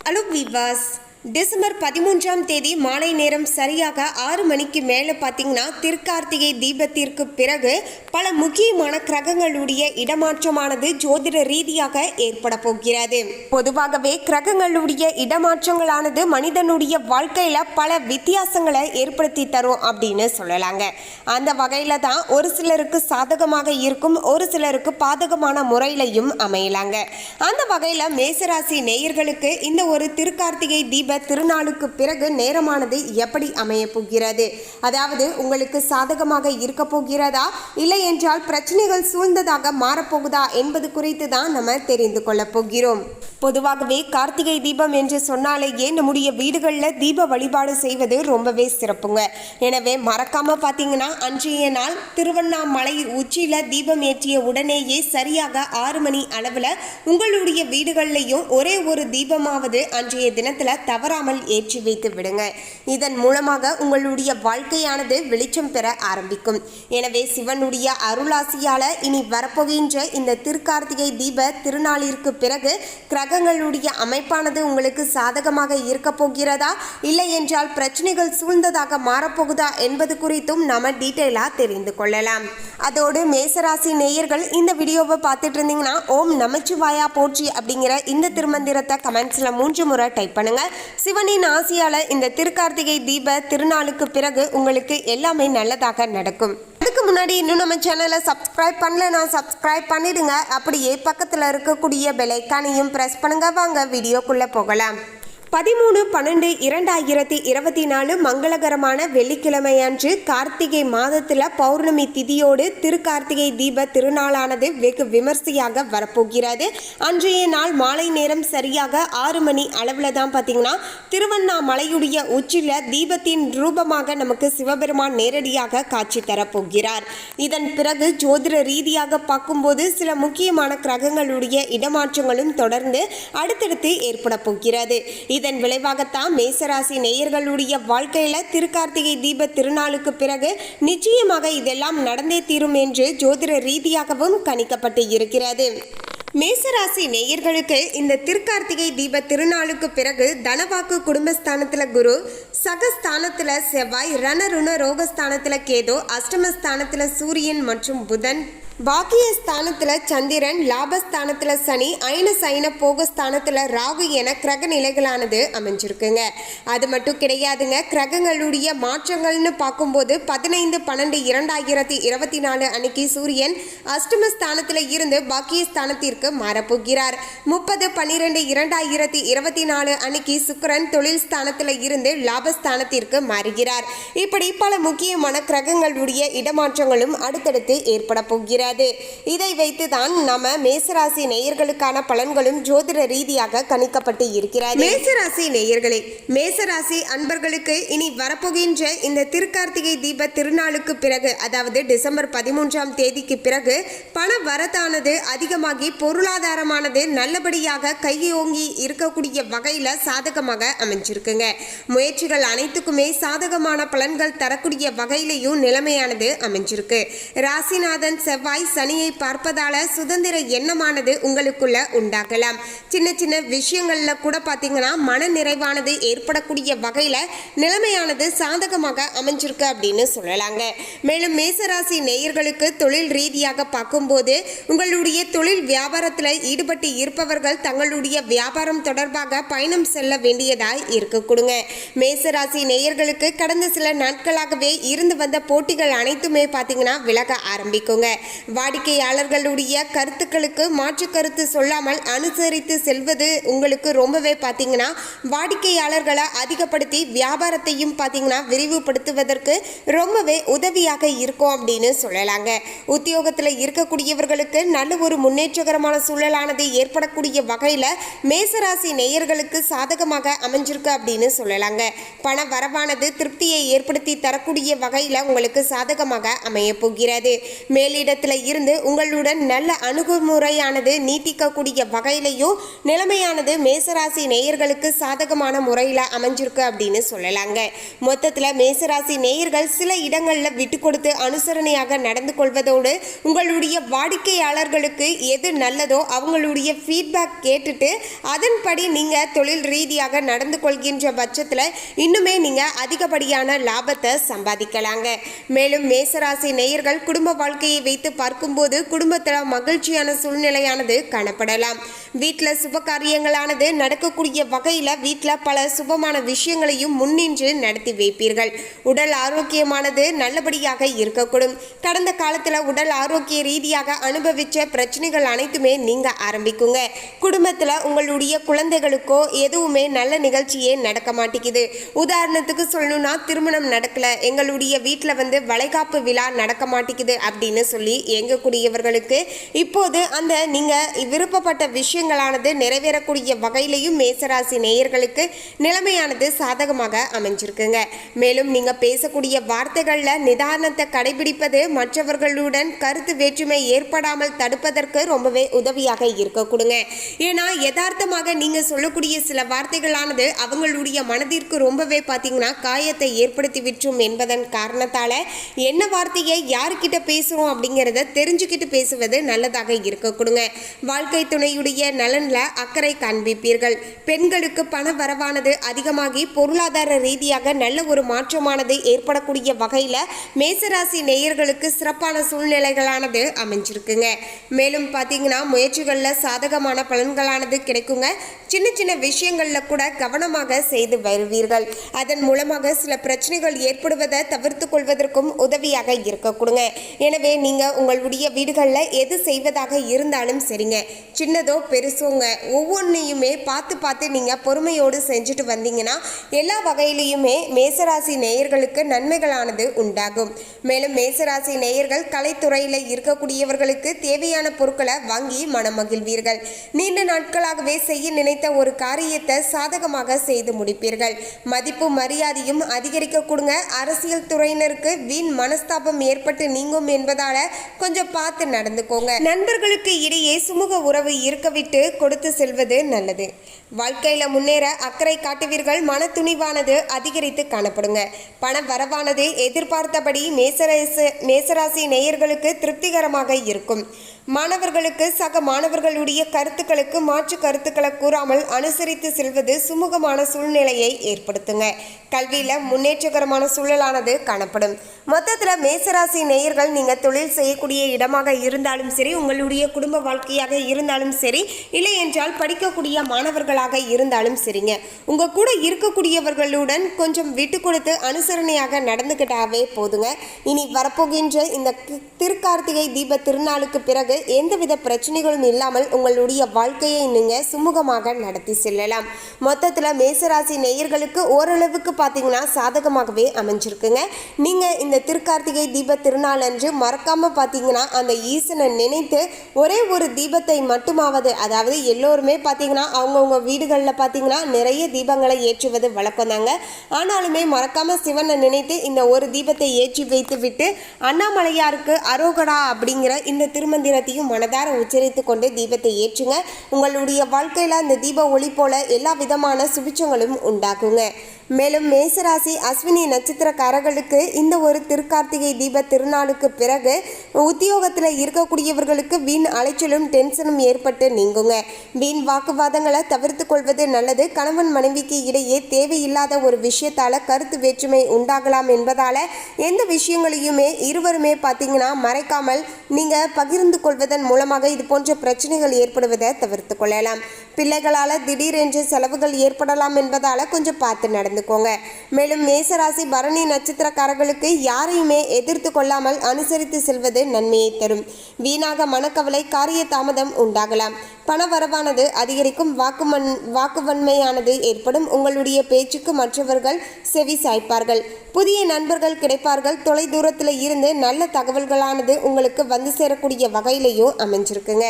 Hello விவாஸ், December 13ஆம் தேதி மாலை நேரம் சரியாக 6 மணிக்கு மேலே பார்த்தீங்கன்னா திருக்கார்த்திகை தீபத்திற்கு பிறகு பல முக்கியமான கிரகங்களுடைய இடமாற்றமானது ஜோதிட ரீதியாக ஏற்பட போகிறது. பொதுவாகவே கிரகங்களுடைய இடமாற்றங்களானது மனிதனுடைய வாழ்க்கையில் பல வித்தியாசங்களை ஏற்படுத்தி தரும் அப்படின்னு சொல்லலாங்க. அந்த வகையில் தான் ஒரு சிலருக்கு சாதகமாக இருக்கும், ஒரு சிலருக்கு பாதகமான முறையிலையும் அமையலாங்க. அந்த வகையில் மேசராசி நேயர்களுக்கு இந்த ஒரு திருக்கார்த்திகை தீப திருநாளுக்கு பிறகு நேரமானது எப்படி அமைய போகிறது, அதாவது உங்களுக்கு சாதகமாக இருக்க போகிறதா இல்லை என்றால் பிரச்சனைகள் சூழ்ந்ததாக மாறப்போகுதா என்பது குறித்து தான் நம்ம தெரிந்து கொள்ள போகிறோம். பொதுவாகவே கார்த்திகை தீபம் என்று சொன்னாலேயே நம்முடைய வீடுகளில் தீப வழிபாடு செய்வது ரொம்பவே சிறப்புங்க. எனவே மறக்காம பார்த்தீங்கன்னா அன்றைய நாள் திருவண்ணாமலை உச்சியில் தீபம் ஏற்றிய உடனேயே சரியாக 6 மணி அளவில் உங்களுடைய வீடுகள்லையும் ஒரே ஒரு தீபமாவது அன்றைய தினத்தில் தவறாமல் ஏற்றி வைத்து விடுங்க. இதன் மூலமாக உங்களுடைய வாழ்க்கையானது வெளிச்சம் பெற ஆரம்பிக்கும். எனவே சிவனுடைய அருளாசியால இனி வரப்போகின்ற இந்த திருக்கார்த்திகை தீப திருநாளிற்கு பிறகு கிரகங்களுடைய அமைப்பானது உங்களுக்கு சாதகமாக இருக்க போகிறதா இல்லை என்றால் பிரச்சனைகள் சூழ்ந்ததாக மாறப்போகுதா என்பது குறித்தும் நம்ம டீட்டெயிலாக தெரிந்து கொள்ளலாம். அதோடு மேசராசி நேயர்கள் இந்த வீடியோவை பார்த்துட்டு இருந்தீங்கன்னா ஓம் நமச்சிவாயா போற்றி அப்படிங்கிற இந்த திருமந்திரத்தை கமெண்ட்ஸில் 3 முறை டைப் பண்ணுங்க. சிவனின் ஆசியால இந்த திருக்கார்த்திகை தீப திருநாளுக்கு பிறகு உங்களுக்கு எல்லாமே நல்லதாக நடக்கும். அதுக்கு முன்னாடி இன்னும் நம்ம சேனலை சப்ஸ்கிரைப் பண்ணலன்னா சப்ஸ்கிரைப் பண்ணிடுங்க. அப்படியே பக்கத்தில் இருக்கக்கூடிய பெல் ஐகானையும் பிரஸ் பண்ணுங்க. வாங்க வீடியோக்குள்ளே போகலாம். 13/12/2024 மங்களகரமான வெள்ளிக்கிழமை அன்று கார்த்திகை மாதத்தில் பௌர்ணமி திதியோடு திருக்கார்த்திகை தீப திருநாளானது வெகு விமர்சையாக வரப்போகிறது. அன்றைய நாள் மாலை நேரம் சரியாக 6 மணி அளவில் தான் பார்த்தீங்கன்னா திருவண்ணாமலையுடைய உச்சியில் தீபத்தின் ரூபமாக நமக்கு சிவபெருமான் நேரடியாக காட்சி தரப்போகிறார். இதன் பிறகு ஜோதிட ரீதியாக பார்க்கும்போது சில முக்கியமான கிரகங்களுடைய இடமாற்றங்களும் தொடர்ந்து அடுத்தடுத்து ஏற்பட போகிறது. இதன் விளைவாகத்தான் மேசராசி நேயர்களுடைய வாழ்க்கையில திருக்கார்த்திகை தீப திருநாளுக்கு பிறகு நிச்சயமாக இதெல்லாம் நடந்தே தீரும் என்று ஜோதிட ரீதியாகவும் கணிக்கப்பட்டு இருக்கிறது. மேசராசி நேயர்களுக்கு இந்த திருக்கார்த்திகை தீப திருநாளுக்கு பிறகு தனவாக்கு குடும்பஸ்தானத்தில் குரு, சகஸ்தானத்தில் செவ்வாய், ரணருண ரோகஸ்தானத்தில் கேது, அஷ்டமஸ்தானத்தில் சூரியன் மற்றும் புதன், பாக்கியஸ்தானத்தில் சந்திரன், லாபஸ்தானத்தில் சனி, ஐன சைன போகஸ்தானத்தில் ராகு என கிரக நிலைகளானது அமைஞ்சிருக்குங்க. அது மட்டும் கிடையாதுங்க, கிரகங்களுடைய மாற்றங்கள்னு பார்க்கும்போது 15/12/2024 அன்னைக்கு சூரியன் அஷ்டமஸ்தானத்தில் இருந்து பாக்கியஸ்தானத்திற்கு மாறப்போகிறார். 30/12/2024 அன்னைக்கு சுக்கிரன் தொழில் ஸ்தானத்தில் இருந்து லாபஸ்தானத்திற்கு மாறுகிறார். இப்படி பல முக்கியமான கிரகங்களுடைய இடமாற்றங்களும் அடுத்தடுத்து ஏற்பட போகிறார். இதை வைத்துதான் நம்ம மேசராசி நேயர்களுக்கான பலன்களும் ஜோதிட ரீதியாக கணிக்கப்பட்டு இருக்கிறது. மேசராசி நேயர்களே, மேசராசி அன்பர்களுக்கு இனி வரப்போகின்ற இந்த திருக்கார்த்திகை தீப திருநாளுக்கு பிறகு, அதாவது டிசம்பர் 13ஆம் தேதிக்கு பிறகு பண வரத்தானது அதிகமாகி பொருளாதாரமானது நல்லபடியாக கையோங்கி இருக்கக்கூடிய வகையில் சாதகமாக அமைஞ்சிருக்குங்க. முயற்சிகள் அனைத்துக்குமே சாதகமான பலன்கள் தரக்கூடிய வகையிலையும் நிலைமையானது அமைஞ்சிருக்கு. ராசிநாதன் செவ்வாய் சனியை பார்ப்பதால சுதந்திர எண்ணமானது உங்களுக்குள்ள உண்டாகலாம். சின்ன சின்ன விஷயங்கள்ல கூட பார்த்தீங்கன்னா மன நிறைவானது ஏற்படக்கூடிய வகையில நிலைமையானது சாதகமாக அமைஞ்சிருக்கு அப்படின்னு சொல்லலாங்க. மேலும் மேசராசி நேயர்களுக்கு தொழில் ரீதியாக பார்க்கும்போது உங்களுடைய தொழில் வியாபாரத்தில் ஈடுபட்டு இருப்பவர்கள் தங்களுடைய வியாபாரம் தொடர்பாக பயணம் செல்ல வேண்டியதாய் இருக்க கொடுங்க. மேசராசி நேயர்களுக்கு கடந்த சில நாட்களாகவே இருந்து வந்த போட்டிகள் அனைத்துமே பார்த்தீங்கன்னா விலக ஆரம்பிக்குங்க. வாடிக்கையாளர்களுடைய கருத்துக்களுக்கு மாற்று கருத்து சொல்லாமல் அனுசரித்து செல்வது உங்களுக்கு ரொம்பவே பார்த்தீங்கன்னா வாடிக்கையாளர்களை அதிகப்படுத்தி வியாபாரத்தையும் பார்த்தீங்கன்னா விரிவுபடுத்துவதற்கு ரொம்பவே உதவியாக இருக்கும் அப்படின்னு சொல்லலாங்க. உத்தியோகத்தில் இருக்கக்கூடியவர்களுக்கு நல்ல ஒரு முன்னேற்றகரமான சூழலானது ஏற்படக்கூடிய வகையில் மேசராசி நேயர்களுக்கு சாதகமாக அமைஞ்சிருக்கு அப்படின்னு சொல்லலாங்க. பண வரவானது திருப்தியை ஏற்படுத்தி தரக்கூடிய வகையில் உங்களுக்கு சாதகமாக அமைய போகிறது. மேலிடத்தில் நபர்களிடத்துல இருந்து உங்களுடன் நல்ல அணுகுமுறையானது நீட்டிக்கக்கூடிய வகையிலையும் நிலைமையானது மேசராசி நேயர்களுக்கு சாதகமான முறையில் அமைஞ்சிருக்கு அப்படின்னு சொல்லலாங்க. மொத்தத்தில் மேசராசி நேயர்கள் சில இடங்களில் விட்டு கொடுத்து அனுசரணையாக நடந்து கொள்வதோடு உங்களுடைய வாடிக்கையாளர்களுக்கு எது நல்லதோ அவங்களுடைய ஃபீட்பேக் கேட்டுட்டு அதன்படி நீங்கள் தொழில் ரீதியாக நடந்து கொள்கின்ற பட்சத்தில் இன்னுமே நீங்கள் அதிகப்படியான லாபத்தை சம்பாதிக்கலாங்க. மேலும் மேசராசி நேயர்கள் குடும்ப வாழ்க்கையை வைத்து பார்க்கும்போது குடும்பத்தில் மகிழ்ச்சியான சூழ்நிலையானது காணப்படலாம். வீட்டில் சுப காரியங்களானது நடக்கக்கூடிய வகையில் வீட்டில் பல சுபமான விஷயங்களையும் முன்னின்று நடத்தி வைப்பீர்கள். உடல் ஆரோக்கியமானது நல்லபடியாக இருக்கக்கூடும். கடந்த காலத்தில் உடல் ஆரோக்கிய ரீதியாக அனுபவித்த பிரச்சனைகள் அனைத்துமே நீங்க ஆரம்பிக்குங்க. குடும்பத்தில் உங்களுடைய குழந்தைகளுக்கோ எதுவுமே நல்ல நிகழ்ச்சியே நடக்க மாட்டேங்குது. உதாரணத்துக்கு சொல்லணும்னா திருமணம் நடக்கல, எங்களுடைய வீட்டில் வளைகாப்பு விழா நடக்க மாட்டேங்குது அப்படின்னு சொல்லி எங்கக்கூடியவர்களுக்கு இப்போது அந்த நீங்க விருப்பப்பட்ட விஷயங்களானது நிறைவேறக்கூடிய வகையிலையும் மேசராசி நேயர்களுக்கு நிலைமையானது சாதகமாக அமைஞ்சிருக்குங்க. மேலும் நீங்க பேசக்கூடிய வார்த்தைகள்ல நிதானத்தை கடைபிடிப்பது மற்றவர்களுடன் கருத்து வேற்றுமை ஏற்படாமல் தடுப்பதற்கு ரொம்பவே உதவியாக இருக்க கொடுங்க. ஏன்னா யதார்த்தமாக நீங்க சொல்லக்கூடிய சில வார்த்தைகளானது அவங்களுடைய மனதிற்கு ரொம்பவே பார்த்தீங்கன்னா காயத்தை ஏற்படுத்தி விற்றும் என்பதன் காரணத்தால என்ன வார்த்தையை யாருக்கிட்ட பேசுறோம் அப்படிங்கிறத தெரிஞ்சுக்கிட்டு பேசுவது நல்லதாக இருக்க கொடுங்க. வாழ்க்கை துணையுடைய நலன்ல அக்கறை காண்பிப்பீர்கள். பெண்களுக்கு பண வரவானது அதிகமாகி பொருளாதார ரீதியாக நல்ல ஒரு மாற்றமானது ஏற்படக்கூடிய வகையில் மேசராசி நேயர்களுக்கு சிறப்பான சூழ்நிலைகளானது அமைஞ்சிருக்குங்க. மேலும் பார்த்தீங்கன்னா முயற்சிகளில் சாதகமான பலன்களானது கிடைக்குங்க. சின்ன சின்ன விஷயங்களில் கூட கவனமாக செய்து வருவீர்கள். அதன் மூலமாக சில பிரச்சனைகள் ஏற்படுவதை தவிர்த்து கொள்வதற்கும் உதவியாக இருக்க கொடுங்க. எனவே நீங்கள் உங்களுடைய வீடுகளில் எது செய்வதாக இருந்தாலும் சரிங்க, சின்னதோ பெருசோங்க, ஒவ்வொன்றையுமே பார்த்து நீங்கள் பொறுமையோடு செஞ்சுட்டு வந்தீங்கன்னா எல்லா வகையிலையுமே மேசராசி நேயர்களுக்கு நன்மைகளானது உண்டாகும். மேலும் மேசராசி நேயர்கள் கலைத்துறையில் இருக்கக்கூடியவர்களுக்கு தேவையான பொருட்களை வாங்கி மனமகிழ்வீர்கள். நீண்ட நாட்களாகவே செய்ய நினைத்த ஒரு காரியத்தை சாதகமாக செய்து முடிப்பீர்கள். மதிப்பு மரியாதையும் அதிகரிக்க கொடுங்க. அரசியல் துறையினருக்கு வீண் மனஸ்தாபம் ஏற்பட்டு நீங்கும் என்பதால கொஞ்சம் பார்த்து நடந்துக்கோங்க. நண்பர்களுக்கு இடையே சுமூக உறவு இருக்க விட்டு கொடுத்து செல்வது நல்லது. வாழ்க்கையில முன்னேற அக்கறை காட்டுவீர்கள். மன துணிவானது அதிகரித்து காணப்படுங்க. பண வரவானது எதிர்பார்த்தபடி மேசராசி நேயர்களுக்கு திருப்திகரமாக இருக்கும். மாணவர்களுக்கு சக மாணவர்களுடைய கருத்துக்களுக்கு மாற்று கருத்துக்களை கூறாமல் அனுசரித்து செல்வது சுமூகமான சூழ்நிலையை ஏற்படுத்துங்க. கல்வியில் முன்னேற்றகரமான சூழலானது காணப்படும். மொத்தத்தில் மேசராசி நேயர்கள் நீங்கள் தொழில் செய்யக்கூடிய இடமாக இருந்தாலும் சரி, உங்களுடைய குடும்ப வாழ்க்கையாக இருந்தாலும் சரி, இல்லை என்றால் படிக்கக்கூடிய மாணவர்களாக இருந்தாலும் சரிங்க, உங்கள் கூட இருக்கக்கூடியவர்களுடன் கொஞ்சம் விட்டு கொடுத்து அனுசரணையாக நடந்துக்கிட்டாவே போதுங்க. இனி வரப்போகின்ற இந்த திருக்கார்த்திகை தீப திருநாளுக்கு பிறகு எந்தவித பிரச்சனைகளும் இல்லாமல் உங்களுடைய வாழ்க்கையை நீங்கள் சுமூகமாக நடத்தி செல்லலாம். மொத்தத்தில் மேசராசி நேயர்களுக்கு ஓரளவுக்கு பார்த்தீங்கன்னா சாதகமாகவே அமைஞ்சிருக்குங்க. நீங்கள் இந்த திருக்கார்த்திகை தீப திருநாள் அன்று மறக்காமல் பார்த்தீங்கன்னா அந்த ஈசனை நினைத்து ஒரே ஒரு தீபத்தை மட்டுமாவது, அதாவது எல்லோருமே பார்த்தீங்கன்னா அவங்கவுங்க வீடுகளில் பார்த்தீங்கன்னா நிறைய தீபங்களை ஏற்றுவது வழக்கம் தாங்க. ஆனாலுமே மறக்காமல் சிவனை நினைத்து இந்த ஒரு தீபத்தை ஏற்றி வைத்து விட்டு அண்ணாமலையாருக்கு அரோகடா அப்படிங்கிற இந்த திருமந்திரத்தையும் மனதார உச்சரித்து கொண்டு தீபத்தை ஏற்றுங்க. உங்களுடைய வாழ்க்கையில் அந்த தீப ஒளி போல எல்லா விதமான சுபிட்சங்களும் உண்டாக்குங்க. மேலும் மேசராசி அஸ்வினி நட்சத்திரக்காரர்களுக்கு இந்த ஒரு திருக்கார்த்திகை தீப திருநாளுக்கு பிறகு உத்தியோகத்தில் இருக்கக்கூடியவர்களுக்கு வீண் அலைச்சலும் டென்ஷனும் ஏற்பட்டு நீங்குங்க. வீண் வாக்குவாதங்களை தவிர்த்து கொள்வது நல்லது. கணவன் மனைவிக்கு இடையே தேவையில்லாத ஒரு விஷயத்தால் கருத்து வேற்றுமை உண்டாகலாம் என்பதால் எந்த விஷயங்களையுமே இருவருமே பார்த்தீங்கன்னா மறைக்காமல் நீங்கள் பகிர்ந்து கொள்வதன் மூலமாக இது போன்ற பிரச்சனைகள் ஏற்படுவதை தவிர்த்து கொள்ளலாம். பிள்ளைகளால் திடீரென்று செலவுகள் ஏற்படலாம் என்பதால் கொஞ்சம் பார்த்து நடந்துக்கோங்க. மேலும் மேசராசி பரணி நட்சத்திரக்காரர்களுக்கு யாரையுமே எதிர்த்து கொள்ளாமல் அனுசரித்து செல்வது நன்மையை தரும். வீணாக மனக்கவலை காரிய தாமதம் உண்டாகலாம். பணவரவானது அதிகரிக்கும். வாக்குவன்மையானது ஏற்படும். உங்களுடைய பேச்சுக்கு மற்றவர்கள் செவி சாய்ப்பார்கள். புதிய நண்பர்கள் கிடைப்பார்கள். தொலை தூரத்தில் இருந்து நல்ல தகவல்களானது உங்களுக்கு வந்து சேரக்கூடிய வகையிலையும் அமைஞ்சிருக்குங்க.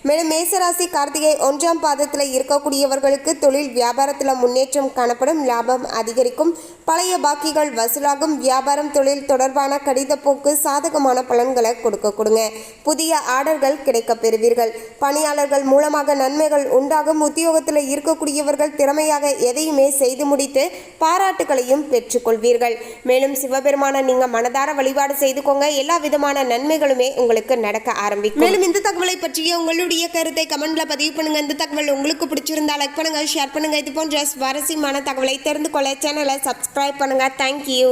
மேலும் மேசராசி கார்த்திகை 1ஆம் பாதத்தில் இருக்கக்கூடியவர்களுக்கு தொழில் வியாபாரத்தில் முன்னேற்றம் காணப்படும். லாபம் அதிகரிக்கும். பழைய பாக்கிகள் வசூலாகும். வியாபாரம் தொழில் தொடர்பான கடித போக்கு சாதகமான பலன்களை கொடுங்க. புதிய ஆர்டர்கள் கிடைக்க பெறுவீர்கள். பணியாளர்கள் மூலமாக நன்மைகள் உண்டாகும். உத்தியோகத்தில் இருக்கக்கூடியவர்கள் திறமையாக எதையுமே செய்து முடித்து பாராட்டுகளையும் பெற்றுக்கொள்வீர்கள். மேலும் சிவபெருமான நீங்க மனதார வழிபாடு செய்துக்கோங்க. எல்லா விதமான நன்மைகளுமே உங்களுக்கு நடக்க ஆரம்பிக்கும். மேலும் இந்த தகவலை பற்றிய உங்களுடைய கருத்தை கமெண்ட்ல பதிவு பண்ணுங்க. இந்த தகவல் உங்களுக்கு பிடிச்சிருந்தா லைக் பண்ணுங்க, ஷேர் பண்ணுங்க. இது போன்ற சுவாரஸ்யமான தகவலை தெரிந்து கொள்ள சேனலை சப்ஸ்கிரைப் பண்ணுங்க. தேங்க்யூ.